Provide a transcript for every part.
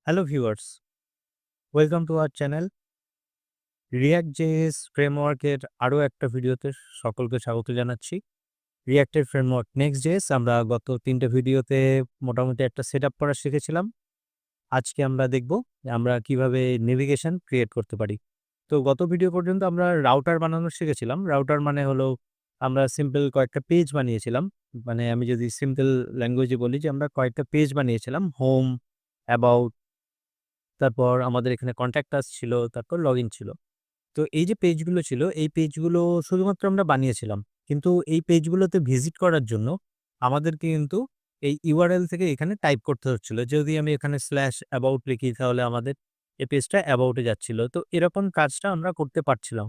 Hello viewers, welcome to our channel. React.js ফ্রেমওয়ার্কের আরও একটা ভিডিওতে সকলকে স্বাগত জানাচ্ছি। React-এর ফ্রেমওয়ার্ক Next.js আমরা গত ৩ টে ভিডিওতে মোটামুটি একটা সেটআপ করা শিখেছিলাম। আজকে আমরা দেখব যে আমরা কিভাবে নেভিগেশন ক্রিয়েট করতে পারি। তো গত ভিডিও পর্যন্ত আমরা রাউটার বানানো শিখেছিলাম। রাউটার মানে হলো আমরা সিম্পল কয়েকটা পেজ বানিয়েছিলাম। মানে আমি যদি সিম্পল ল্যাঙ্গুয়েজে বলি যে আমরা কয়েকটা পেজ বানিয়েছিলাম। হোম, অ্যাবাউট, তারপর আমাদের এখানে কনট্যাক্ট আস ছিল, তারপর লগইন ছিল। তো এই যে পেজগুলো ছিল, এই পেজগুলো শুধুমাত্র আমরা বানিয়েছিলাম। কিন্তু এই পেজগুলোতে ভিজিট করার জন্য আমাদেরকে কিন্তু এই URL থেকে এখানে টাইপ করতে হচ্ছিল। যদি আমি এখানে স্ল্যাশ অ্যাবাউট লিখি তাহলে আমাদের এই পেজটা অ্যাবাউট এ যাচ্ছিল। তো এরকম কাজটা আমরা করতে পারছিলাম।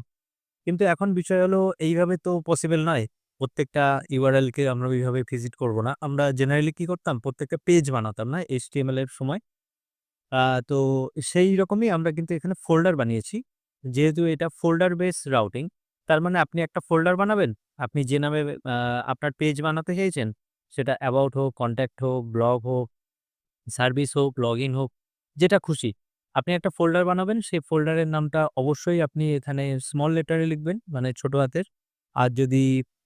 কিন্তু এখন বিষয় হলো এইভাবে তো পসিবল নয়। প্রত্যেকটা URL কে আমরা ওইভাবে ভিজিট করব না। আমরা জেনারেলি কি করতাম? প্রত্যেকটা পেজ বানাতাম না HTML এর সময়। আ তো সেই রকমই আমরা কিন্তু এখানে ফোল্ডার বানিয়েছি। যেহেতু এটা ফোল্ডার বেস রাউটিং, তার মানে আপনি একটা ফোল্ডার বানাবেন। আপনি যে নামে আ আপনার পেজ বানাতে চাইছেন, সেটা অ্যাবাউট হোক, কনট্যাক্ট হোক, ব্লগ হোক, সার্ভিস হোক, লগইন হোক, যেটা খুশি। আপনি একটা ফোল্ডার বানাবেন, সেই ফোল্ডারের নামটা অবশ্যই আপনি এখানে স্মল লেটারে লিখবেন, মানে ছোট হাতের। আর যদি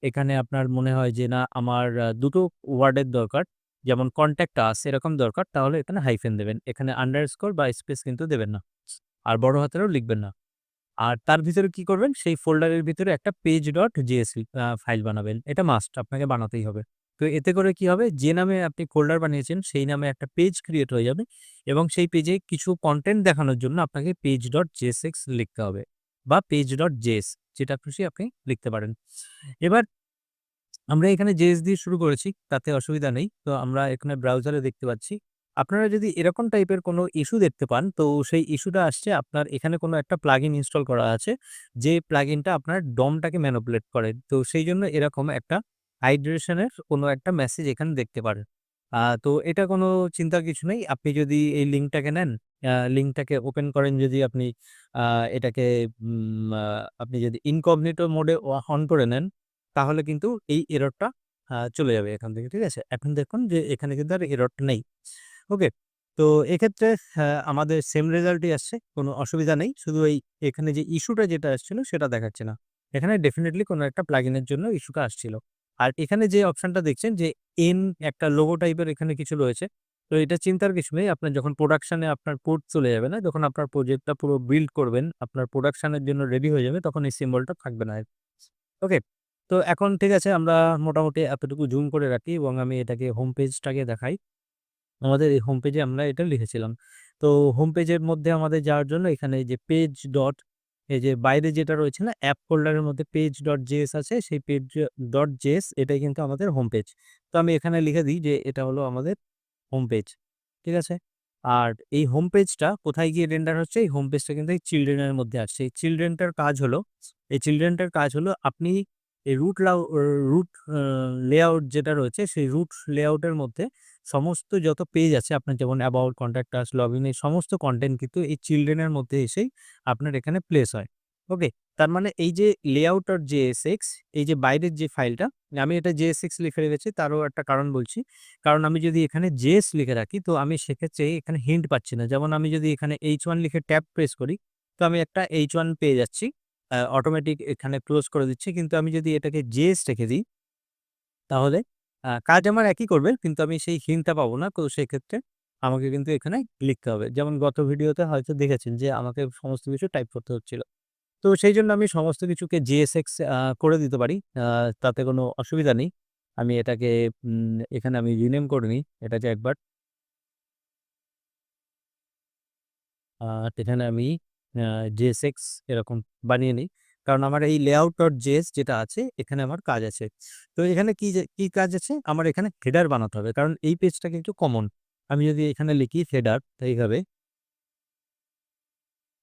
এখানে আপনার মনে হয় যে না আমার ২ টো ওয়ার্ডের দরকার, যেমন কনট্যাক্ট আস এরকম দরকার, তাহলে এখানে হাইফেন দেবেন। এখানে আন্ডারস্কোর বা স্পেস কিন্তু দেবেন না। আর বড় হাতেরও লিখবেন না। আর তার ভিতরে কি করবেন? সেই ফোল্ডারের ভিতরে একটা page.js ফাইল বানাবেন। এটা মাস্ট আপনাকে বানাতেই হবে। তো এতে করে কি হবে? যে নামে আপনি ফোল্ডার বানিয়েছেন সেই নামে একটা পেজ ক্রিয়েট হয়ে যাবে এবং সেই পেজে কিছু কনটেন্ট দেখানোর জন্য আপনাকে page.jsx লিখতে হবে বা page.js যেটা খুশি আপনি লিখতে পারেন। এবার আমরা এখানে JS দিয়ে শুরু করেছি, তাতে অসুবিধা নেই। তো আমরা এখানে ব্রাউজারে দেখতে পাচ্ছি। আপনারা যদি এরকম টাইপের কোনো ইস্যু দেখতে পান, তো সেই ইস্যুটা আসছে আপনার এখানে কোনো একটা প্লাগইন ইনস্টল করা আছে, যে প্লাগইনটা আপনার DOM-টাকে ম্যানিপুলেট করে। তো সেইজন্য এরকম একটা হাইড্রেশন এর কোনো একটা মেসেজ এখানে দেখতে পারেন। তো এটা কোনো চিন্তার কিছু নেই। আপনি যদি এই লিঙ্কটাকে নেন, লিঙ্কটাকে ওপেন করেন, যদি আপনি আ এটাকে আপনি যদি ইনকগনিটো মোডে অন করে নেন, তাহলে কিন্তু এই এররটা চলে যাবে এখান থেকে। ঠিক আছে? এখন দেখুন যে এখানে কিন্তু আর এররটা নেই। ওকে? তো এক্ষেত্রে আমাদের সেম রেজাল্টই আসছে। কোনো অসুবিধা নেই। শুধু এই এখানে যে ইস্যুটা যেটা আসছিল সেটা দেখাচ্ছে না। এখানে ডেফিনিটলি কোনো একটা প্লাগইন এর জন্য ইস্যুটা আসছিল। আর এখানে যে অপশনটা দেখছেন যে এন একটা লোগো টাইপের এখানে কিছু রয়েছে। তো এটা চিন্তার কিছু নেই। আপনার যখন প্রোডাকশন এ আপনার কোড চলে যাবে না, যখন আপনার প্রজেক্টটা পুরো বিল্ড করবেন, আপনার প্রোডাকশন এর জন্য রেডি হয়ে যাবে, তখন এই সিম্বলটা থাকবে না। ওকে? তো এখন ঠিক আছে, আমরা মোটামুটি এতটুকু জুম করে রাখি এবং আমি এটাকে হোম পেজটাকে দেখাই। আমাদের এই হোম পেজে আমরা এটা লিখেছিলাম। তো হোম পেজের মধ্যে আমাদের যাওয়ার জন্য এখানে এই যে পেজ ডট, এই যে বাইরে যেটা রয়েছে না অ্যাপ ফোল্ডারের মধ্যে page.js আছে, সেই page.js এটাই কিন্তু আমাদের হোম পেজ। তো আমি এখানে লিখে দিই যে এটা হলো আমাদের হোম পেজ। ঠিক আছে? আর এই হোম পেজটা কোথায় গিয়ে রেন্ডার হচ্ছে? এই হোম পেজটা কিন্তু এই চিলড্রেন এর মধ্যে আসছে। এই চিলড্রেনটার কাজ হলো, এই চিলড্রেনটার কাজ হলো আপনি এই রুট লেআউট যেটা রয়েছে সেই রুট লেআউটের মধ্যে সমস্ত যত পেজ আছে আপনার, যেমন অ্যাবাউট, কনট্যাক্ট আস, লগইন, এই সমস্ত কনটেন্ট কিন্তু এই চিলড্রেন এর মধ্যে এসেই আপনার এখানে প্লেস হয়। ওকে? তার মানে এই যে layout.jsx, এই যে বাইরের যে ফাইলটা, আমি এটা JSX লিখে রেখেছি, তারও একটা কারণ বলছি। কারণ আমি যদি এখানে JS লিখে রাখি, তো আমি সেক্ষেত্রে এখানে হিন্ট পাচ্ছি না। যেমন আমি যদি এখানে H1 লিখে ট্যাব প্রেস করি, তো আমি একটা H1 পেয়ে যাচ্ছি। অটোমেটিক এখানে ক্লোজ করে দিচ্ছি। কিন্তু আমি যদি এটাকে JS রেখে দিই, তাহলে কাজ আমার একই করবে, কিন্তু আমি সেই হিন্টটা পাবো না। তো সেক্ষেত্রে আমাকে কিন্তু এখানে লিখতে হবে। যেমন গত ভিডিওতে হয়তো দেখেছেন যে আমাকে সমস্ত কিছু টাইপ করতে হচ্ছিল। তো সেইজন্য আমি সমস্ত কিছুকে JSX করে দিতে পারি। আ তাতে কোনো অসুবিধা নেই। আমি এটাকে এখানে আমি রিনেম করে নিই এটাকে একবার। আ এখানে আমি আ JSX এরকম বানিয়ে নিই। কারণ আমার এই layout.js যেটা আছে এখানে আমার কাজ আছে। তো এখানে কি কাজ আছে? আমার এখানে হেডার বানাতে হবে। কারণ এই পেজটা কিন্তু কমন। আমি যদি এখানে লিখি হেডার, এইভাবে,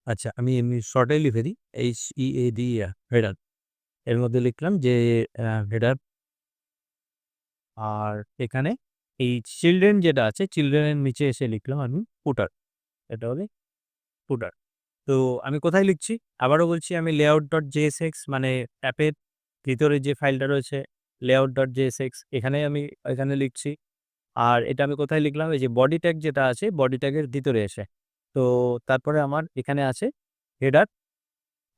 আচ্ছা আমি এমনি শর্টে লিখে দিই। HEAD, header. এর মধ্যে লিখলাম যে হেডার। আর এখানে এই চিলড্রেন যেটা আছে, চিলড্রেন এর নিচে এসে লিখলাম আমি ফুটার। এটা হলো ফুটার। তো আমি কোথায় লিখছি? আবারও বলছি, আমি layout.jsx মানে অ্যাপের ভিতরে যে ফাইলটা রয়েছে layout.jsx, এখানে লিখছি। আর এটা আমি কোথায় লিখলাম? এই যে বডি ট্যাগ যেটা আছে, বডি ট্যাগের ভিতরে এসে। তো তারপরে আমার এখানে আছে হেডার,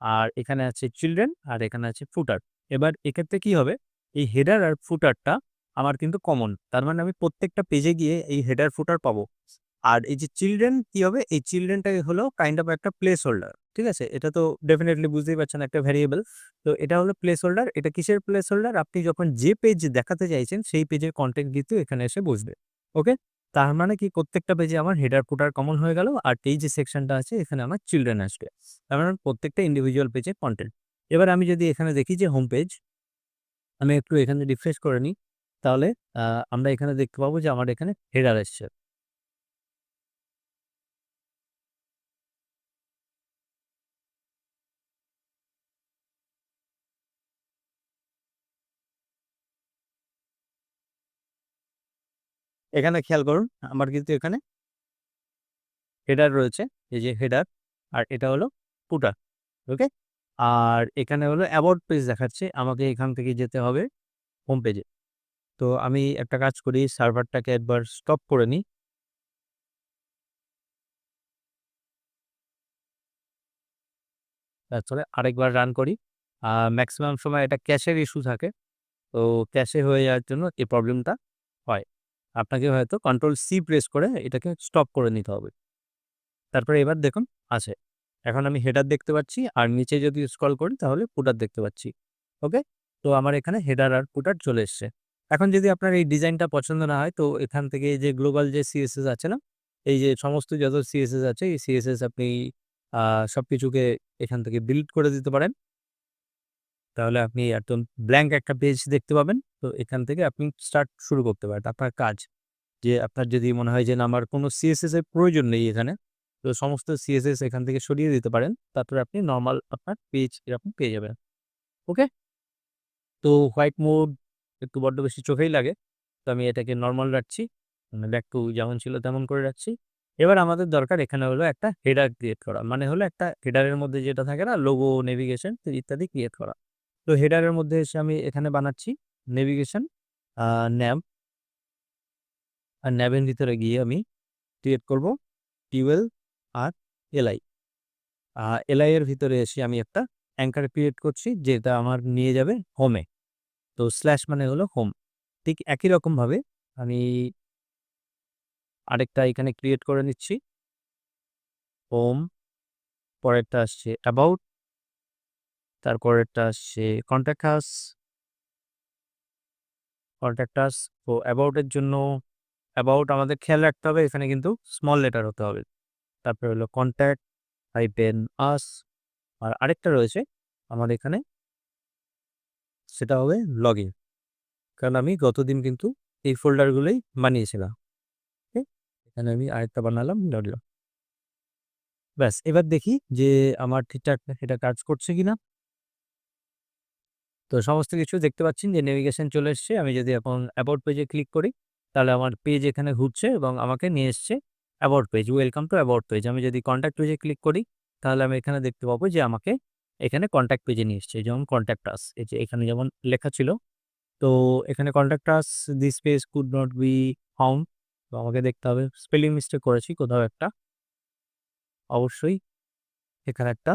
আর এখানে আছে চিলড্রেন, আর এখানে আছে ফুটার। এবার এক্ষেত্রে কি হবে? এই হেডার আর ফুটারটা আমার কিন্তু কমন। তার মানে আমি প্রত্যেকটা পেজে গিয়ে এই হেডার ফুটার পাবো। আর এই যে চিলড্রেন কি হবে? এই চিলড্রেনটা হলো কাইন্ড অফ একটা প্লেস হোল্ডার। ঠিক আছে? এটা তো ডেফিনিটলি বুঝতেই পারছেন একটা ভ্যারিয়েবল। তো এটা হলো প্লেস হোল্ডার। এটা কিসের প্লেস হোল্ডার? আপনি যখন যে পেজ দেখাতে চাইছেন সেই পেজের কনটেন্ট কিন্তু এখানে এসে বসবে। ওকে? তার মানে কি প্রত্যেকটা পেজে আমার হেডার ফুটার কমন হয়ে গেল। আর এই যে সেকশনটা আছে এখানে আমার চিলড্রেন আসবে। তার মানে প্রত্যেকটা ইন্ডিভিজুয়াল পেজের কনটেন্ট। এবার আমি যদি এখানে দেখি যে হোম পেজ, আমি একটু এখানে রিফ্রেশ করে নিই। তাহলে আ আমরা এখানে দেখতে পাবো যে আমার এখানে হেডার এসছে। এখানে খেয়াল করুন, আমার কিন্তু এখানে হেডার রয়েছে। এই যে হেডার, আর এটা হলো ফুটার। ওকে? আর এখানে হলো অ্যাবাউট পেজ দেখাচ্ছে। আমাকে এখান থেকে যেতে হবে হোম পেজে। তো আমি একটা কাজ করি, সার্ভারটাকে একবার স্টপ করে নিই। তারপরে আরেকবার রান করি। মেক্সিমাম সময় এটা ক্যাশের ইস্যু থাকে। তো ক্যাশে হয়ে যাওয়ার জন্য এই প্রবলেমটা হয়। আপনাকে হয়তো কন্ট্রোল সি প্রেস করে এটাকে স্টপ করে নিতে হবে। তারপরে এবার দেখুন আছে। এখন আমি হেডার দেখতে পাচ্ছি, আর নিচে যদি স্ক্রল করি তাহলে ফুটার দেখতে পাচ্ছি। ওকে? তো আমার এখানে হেডার আর ফুটার চলে এসছে। এখন যদি আপনার এই ডিজাইনটা পছন্দ না হয়, তো এখান থেকে এই যে গ্লোবাল যে সিএসএস আছে না? এই যে সমস্ত যত সিএসএস আছে এই সিএসএস আপনি আ সবকিছুকে এখান থেকে ডিলিট করে দিতে পারেন। তাহলে আপনি একদম ব্ল্যাংক একটা পেজ দেখতে পাবেন। তো এখান থেকে আপনি স্টার্ট শুরু করতে পারেন আপনার কাজ। যে আপনার যদি মনে হয় যে না আমার কোনো সিএসএস এর প্রয়োজন নেই এখানে, তো সমস্ত সিএসএস এখান থেকে সরিয়ে দিতে পারেন। তারপরে আপনি নরমাল আপনার পেজ এরকম পেয়ে যাবেন। ওকে? তো হোয়াইট মোড একটু বড্ড বেশি চোখেই লাগে। তো আমি এটাকে নরমাল রাখছি। মানে ব্যাক টু যেমন ছিল তেমন করে রাখছি। এবার আমাদের দরকার এখানে হলো একটা হেডার ক্রিয়েট করা। মানে হলো একটা হেডারের মধ্যে যেটা থাকে না লোগো, নেভিগেশন ইত্যাদি ক্রিয়েট করা। তো হেডারের মধ্যে এসে আমি এখানে বানাচ্ছি নেভিগেশন, আ nav, আর nav এর ভিতরে গিয়ে আমি ক্রিয়েট করব টিওয়েল আর এলআই। আ এলআই এর ভিতরে এসে আমি একটা অ্যাঙ্কার ক্রিয়েট করছি যেটা আমার নিয়ে যাবে হোমে। তো স্ল্যাশ মানে হলো হোম। ঠিক একই রকমভাবে আমি আরেকটা এখানে ক্রিয়েট করে নিচ্ছি। হোম, পরেরটা আসছে অ্যাবাউট, তারপরেরটা আসছে কনট্যাক্ট আস, কনট্যাক্ট আস। তো অ্যাবাউট এর জন্য অ্যাবাউট আমাদের খেয়াল রাখতে হবে এখানে কিন্তু স্মল লেটার হতে হবে। তারপরে হলো কনট্যাক্ট হাইপেন আস, আর আরেকটা রয়েছে আমার এখানে, সেটা হবে লগইন। কারণ আমি গতদিন কিন্তু এই ফোল্ডারগুলোই বানিয়েছিলাম। ওকে? এখানে আমি আরেকটা বানালাম লগইন। ব্যাস এবার দেখি যে আমার ঠিকঠাক এটা কাজ করছে কিনা। তো সমস্ত কিছু দেখতে পাচ্ছেন যে নেভিগেশন চলে এসছে। আমি যদি এখন অ্যাবাউট পেজে ক্লিক করি, তাহলে আমার পেজ এখানে ঘুরছে এবং আমাকে নিয়ে এসছে about page. Welcome to about page. আমি যদি কনট্যাক্ট পেজে ক্লিক করি, তাহলে আমি এখানে দেখতে পাবো যে আমাকে এখানে কনট্যাক্ট পেজে নিয়ে এসছে। যেমন কনট্যাক্ট আস, এই যে এখানে যেমন লেখা ছিল। তো এখানে contact us, this page could not be found. তো আমাকে দেখতে হবে স্পেলিং মিস্টেক করেছি কোথাও একটা। অবশ্যই এখানে একটা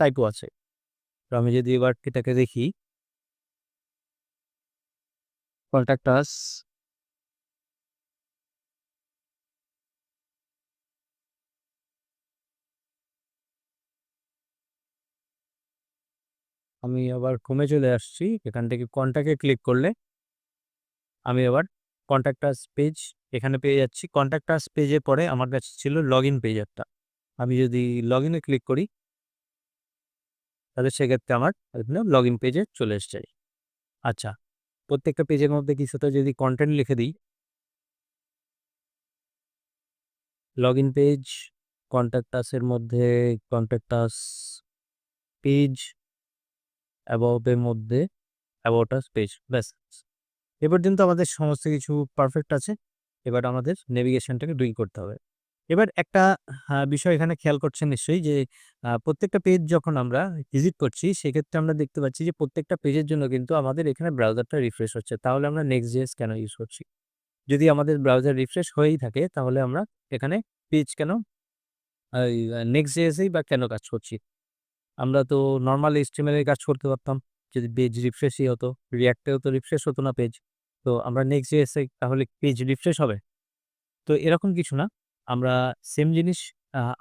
টাইপো আছে। তো আমি যদি এবার এটাকে দেখি, কনট্যাক্ট আস, আমি আবার ক্রোমে চলে আসছি। এখান থেকে কনট্যাক্ট এ ক্লিক করলে আমি আবার কনট্যাক্ট আস পেজ এখানে পেয়ে যাচ্ছি। কনট্যাক্ট আস পেজের পরে আমার কাছে ছিল লগইন পেজ একটা। আমি যদি লগইনে ক্লিক করি, তাহলে সেক্ষেত্রে আমার এখানে লগইন পেজে চলে এসছে। আচ্ছা, প্রত্যেকটা পেজের মধ্যে কিছুটা যদি কনটেন্ট লিখে দিই, লগইন পেজ, কনট্যাক্ট আস এর মধ্যে কনট্যাক্ট আস পেজ, অ্যাবাউট এর মধ্যে অ্যাবাউট আস পেজ। ব্যাস। এ পর্যন্ত আমাদের সমস্ত কিছু পারফেক্ট আছে। এবার আমাদের নেভিগেশনটাকে ডুই করতে হবে। এবার একটা বিষয় এখানে খেয়াল করছেন নিশ্চয়ই যে প্রত্যেকটা পেজ যখন আমরা ভিজিট করছি সেক্ষেত্রে আমরা দেখতে পাচ্ছি যে প্রত্যেকটা পেজের জন্য কিন্তু আমাদের এখানে ব্রাউজারটা রিফ্রেশ হচ্ছে। তাহলে আমরা Next.js কেন ইউজ করছি? যদি আমাদের ব্রাউজার রিফ্রেশ হয়েই থাকে তাহলে আমরা এখানে পেজ কেন Next.js-এই বা কেন কাজ করছি? আমরা তো নরমাল HTML এর কাজ করতে পারতাম। যদি পেজ রিফ্রেশই হতো। React-এও তো রিফ্রেশ হতো না পেজ। তো আমরা Next.js-এ তাহলে পেজ রিফ্রেশ হবে? তো এরকম কিছু না। আমরা সেম জিনিস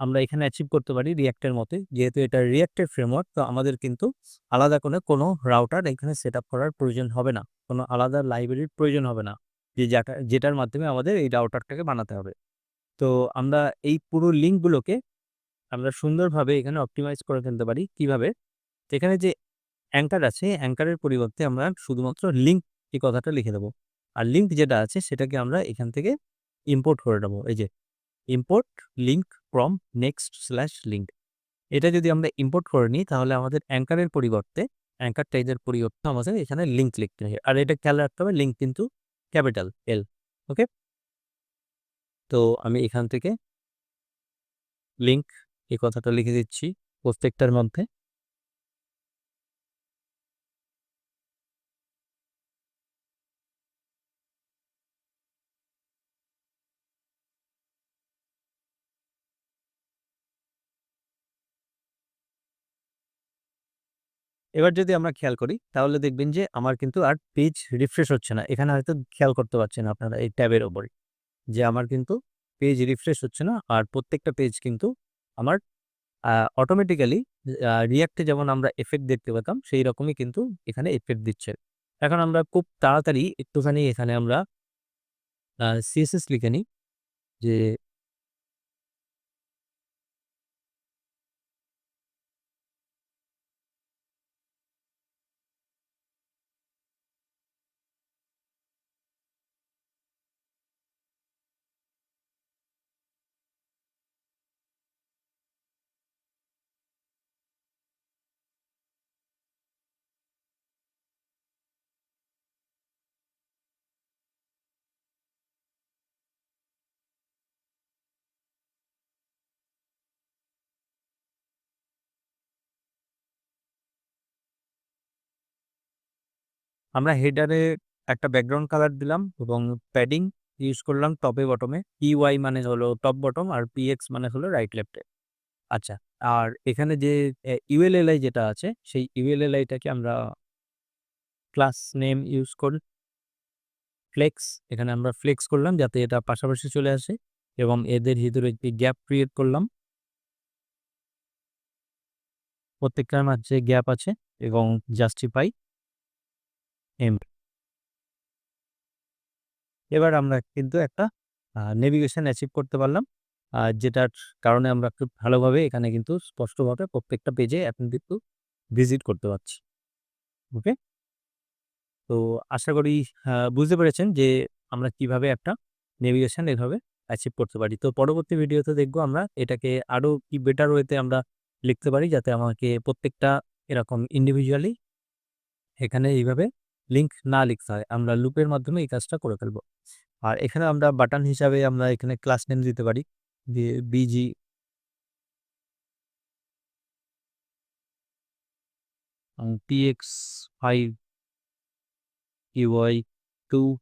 আমরা এখানে অ্যাচিভ করতে পারি React এর মতোই। যেহেতু এটা React এর ফ্রেমওয়ার্ক, তো আমাদের কিন্তু আলাদা করে কোনো রাউটার এখানে সেটআপ করার প্রয়োজন হবে না। কোনো আলাদা লাইব্রেরির প্রয়োজন হবে না। যেটার মাধ্যমে আমাদের এই রাউটারটাকে বানাতে হবে। তো আমরা এই পুরো লিঙ্কগুলোকে আমরা সুন্দরভাবে এখানে অপটিমাইজ করে ফেলতে পারি। কিভাবে? এখানে যে অ্যাঙ্কার আছে, অ্যাঙ্কারের পরিবর্তে আমরা শুধুমাত্র লিঙ্ক এই কথাটা লিখে দেব। আর লিঙ্ক যেটা আছে সেটাকে আমরা এখান থেকে ইম্পোর্ট করে নেব। এই যে ইম্পোর্ট লিঙ্ক ফ্রম next/link, এটা যদি আমরা ইম্পোর্ট করে নিই তাহলে আমাদের অ্যাঙ্কারের পরিবর্তে অ্যাঙ্কার ট্যাগের পরিবর্তে আমাদের এখানে লিঙ্ক লিখতে হয়। আর এটা খেয়াল রাখতে হবে, লিঙ্ক কিন্তু ক্যাপিটাল L। ওকে? তো আমি এখান থেকে লিঙ্ক এই কথাটা লিখে দিচ্ছি প্রত্যেকটার মধ্যে। এবার যদি আমরা খেয়াল করি তাহলে দেখবেন যে আমার কিন্তু আর পেজ রিফ্রেশ হচ্ছে না। এখানে হয়তো খেয়াল করতে পারছেন আপনারা এই ট্যাবের উপরে যে আমার কিন্তু পেজ রিফ্রেশ হচ্ছে না। আর প্রত্যেকটা পেজ কিন্তু আমার অটোমেটিক্যালি React-এ যেমন আমরা ইফেক্ট দেখতে পেতাম সেই রকমই কিন্তু এখানে ইফেক্ট দিচ্ছে। এখন আমরা খুব তাড়াতাড়ি একটুখানি এখানে আমরা CSS লিখে নিই যে আমরা হেডারে একটা ব্যাকগ্রাউন্ড কালার দিলাম এবং প্যাডিং ইউজ করলাম টপে বটমে। PY মানে হলো টপ বটম আর PX মানে হলো রাইট লেফটে। আচ্ছা, আর এখানে যে ULLI যেটা আছে সেই ULLI টাকে আমরা ক্লাস নেম ইউজ করে ফ্লেক্স, এখানে আমরা ফ্লেক্স করলাম যাতে এটা পাশাপাশি চলে আসে এবং এদের ভিতরে একটি গ্যাপ ক্রিয়েট করলাম। প্রত্যেকটার মাঝে গ্যাপ আছে এবং জাস্টিফাই এম। এবার আমরা কিন্তু একটা নেভিগেশন অ্যাচিভ করতে পারলাম। যেটার কারণে আমরা খুব ভালোভাবে এখানে কিন্তু স্পষ্টভাবে প্রত্যেকটা পেজে এখন কিন্তু ভিজিট করতে পারছি। ওকে? তো আশা করি বুঝতে পেরেছেন যে আমরা কিভাবে একটা নেভিগেশন এভাবে অ্যাচিভ করতে পারি। তো পরবর্তী ভিডিওতে দেখব আমরা এটাকে আরো কি বেটার ওয়েতে আমরা লিখতে পারি যাতে আমাকে প্রত্যেকটা এরকম ইন্ডিভিজুয়ালি এখানে এইভাবে লিঙ্ক না লিখতে হয়। আমরা লুপের মাধ্যমে এই কাজটা করে ফেলব। আর এখানে আমরা বাটন হিসাবে আমরা এখানে ক্লাস নেম দিতে পারি। দিয়ে BG TX5 EY2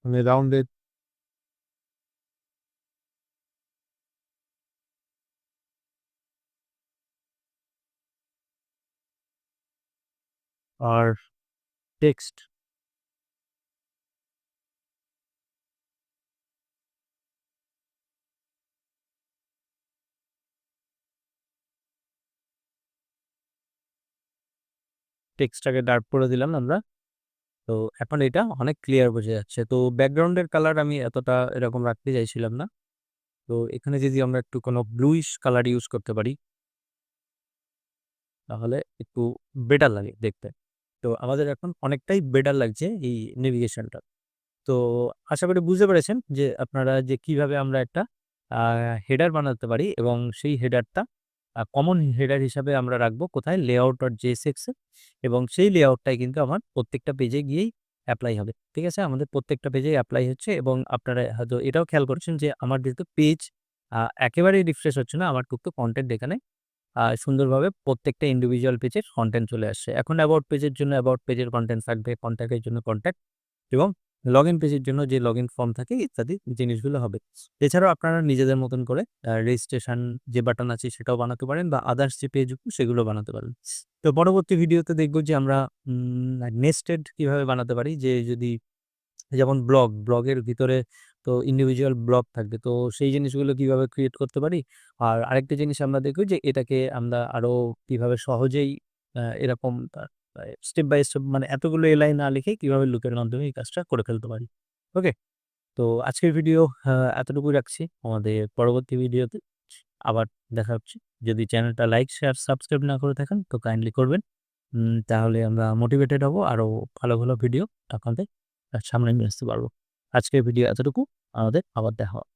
মানে রাউন্ডেড আর টেক্সট। টেক্সটটাকে ডার্ক করে দিলাম আমরা। তো এখন এটা অনেক ক্লিয়ার বোঝা যাচ্ছে। তো ব্যাকগ্রাউন্ডের কালার আমি এতটা এরকম রাখতে চাইছিলাম না। তো এখানে যদি আমরা একটু কোনো ব্লুইশ কালার ইউজ করতে পারি তাহলে একটু বেটার লাগে দেখতে। তো আমাদের এখন অনেকটাই বেটার লাগছে এই নেভিগেশনটা। তো আশা করি বুঝতে পেরেছেন যে আপনারা যে কিভাবে আমরা একটা আ হেডার বানাতে পারি এবং সেই হেডারটা কমন হেডার হিসাবে আমরা রাখবো কোথায়? layout.jsx এ, এবং সেই লেআউটটাই কিন্তু আমার প্রত্যেকটা পেজে গিয়েই এপ্লাই হবে। ঠিক আছে? আমাদের প্রত্যেকটা পেজেই এপ্লাই হচ্ছে এবং আপনারা হয়তো এটাও খেয়াল করেছেন যে আমার যেহেতু পেজ একেবারেই রিফ্রেশ হচ্ছে না। আমার টুকটাক কনটেন্ট এখানে সুন্দরভাবে প্রত্যেকটা ইন্ডিভিজুয়াল পেজের কনটেন্ট চলে আসছে। এখন অ্যাবাউট পেজের জন্য অ্যাবাউট পেজের কনটেন্ট থাকবে, কনট্যাক্টের জন্য কনট্যাক্ট এবং লগইন পেজের জন্য যে লগইন ফর্ম থাকে ইত্যাদি জিনিসগুলো হবে। এছাড়াও আপনারা নিজেদের মতন করে রেজিস্ট্রেশন যে বাটন আছে সেটাও বানাতে পারেন বা আদার্স যে পেজগুলো সেগুলো বানাতে পারেন। তো পরবর্তী ভিডিওতে দেখব যে আমরা নেস্টেড কিভাবে বানাতে পারি, যে যদি যেমন ব্লগের ভিতরে তো ইন্ডিভিজুয়াল ব্লগ থাকবে। তো সেই জিনিসগুলো কিভাবে ক্রিয়েট করতে পারি? আর আরেকটা জিনিস আমরা দেখব যে এটাকে আমরা আরো কিভাবে সহজেই এরকম স্টেপ বাই স্টেপ মানে এতগুলো এলাই না লিখে কিভাবে লুপের মাধ্যমে এই কাজটা করে ফেলতে পারি। ওকে? তো আজকের ভিডিও এতটুকুই রাখছি। আমাদের পরবর্তী ভিডিওতে আবার দেখা হচ্ছে। যদি চ্যানেলটা লাইক, শেয়ার, সাবস্ক্রাইব না করে থাকেন তো কাইন্ডলি করবেন। তাহলে আমরা মোটিভেটেড হব আরো ভালো, ভালো ভিডিও আপনাদের সামনে নিয়ে আসতে পারব। আজকের ভিডিও এতটুকু। আমাদের আবার দেখা হবে।